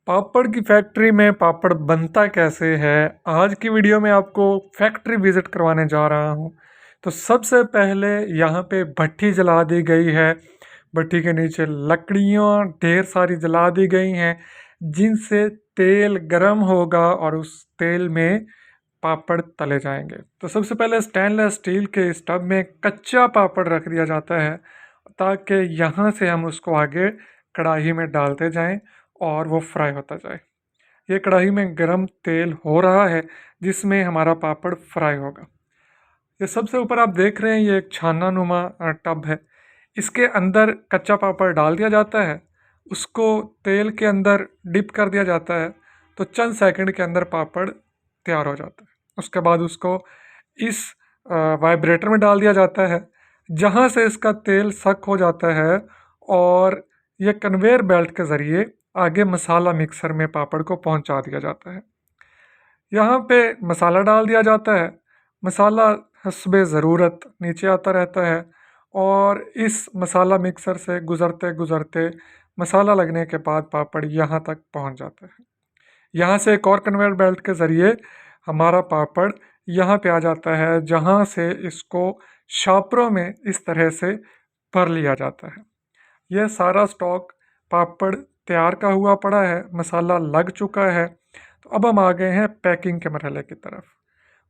पापड़ की फैक्ट्री में पापड़ बनता कैसे है। आज की वीडियो में आपको फैक्ट्री विजिट करवाने जा रहा हूँ। तो सबसे पहले यहाँ पे भट्टी जला दी गई है। भट्टी के नीचे लकड़ियाँ ढेर सारी जला दी गई हैं जिनसे तेल गरम होगा और उस तेल में पापड़ तले जाएंगे। तो सबसे पहले स्टेनलेस स्टील के स्टव में कच्चा पापड़ रख दिया जाता है ताकि यहाँ से हम उसको आगे कढ़ाई में डालते जाएं और वो फ्राई होता जाए। ये कढ़ाई में गरम तेल हो रहा है जिसमें हमारा पापड़ फ्राई होगा। ये सबसे ऊपर आप देख रहे हैं, ये एक छाना नुमा टब है। इसके अंदर कच्चा पापड़ डाल दिया जाता है, उसको तेल के अंदर डिप कर दिया जाता है। तो चंद सेकंड के अंदर पापड़ तैयार हो जाता है। उसके बाद उसको इस वाइब्रेटर में डाल दिया जाता है जहाँ से इसका तेल सक हो जाता है और ये कन्वेयर बेल्ट के ज़रिए आगे मसाला मिक्सर में पापड़ को पहुंचा दिया जाता है। यहाँ पे मसाला डाल दिया जाता है। मसाला हस्बे ज़रूरत नीचे आता रहता है और इस मसाला मिक्सर से गुज़रते गुज़रते मसाला लगने के बाद पापड़ यहाँ तक पहुँच जाता है। यहाँ से एक और कन्वेयर बेल्ट के ज़रिए हमारा पापड़ यहाँ पे आ जाता है जहाँ से इसको शापरों में इस तरह से भर लिया जाता है। यह सारा स्टॉक पापड़ तैयार का हुआ पड़ा है, मसाला लग चुका है। तो अब हम आ गए हैं पैकिंग के मरहले की तरफ।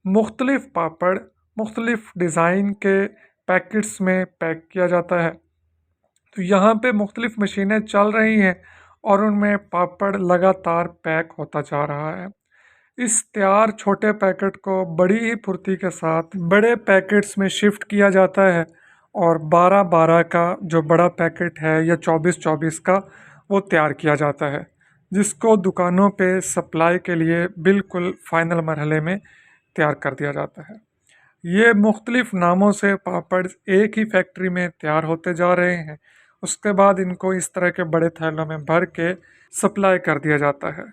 मुख्तलिफ़ पापड़ मुख्तलिफ़ डिज़ाइन के पैकेट्स में पैक किया जाता है। तो यहाँ पे मुख्तलिफ़ मशीनें चल रही हैं और उनमें पापड़ लगातार पैक होता जा रहा है। इस तैयार छोटे पैकेट को बड़ी ही फुर्ती के साथ बड़े पैकेट्स में शिफ्ट किया जाता है और 12-12 का जो बड़ा पैकेट है या 24-24 का वो तैयार किया जाता है, जिसको दुकानों पे सप्लाई के लिए बिल्कुल फ़ाइनल मरहले में तैयार कर दिया जाता है। ये मुख्तलिफ़ नामों से पापड़ एक ही फैक्ट्री में तैयार होते जा रहे हैं। उसके बाद इनको इस तरह के बड़े थैलों में भर के सप्लाई कर दिया जाता है।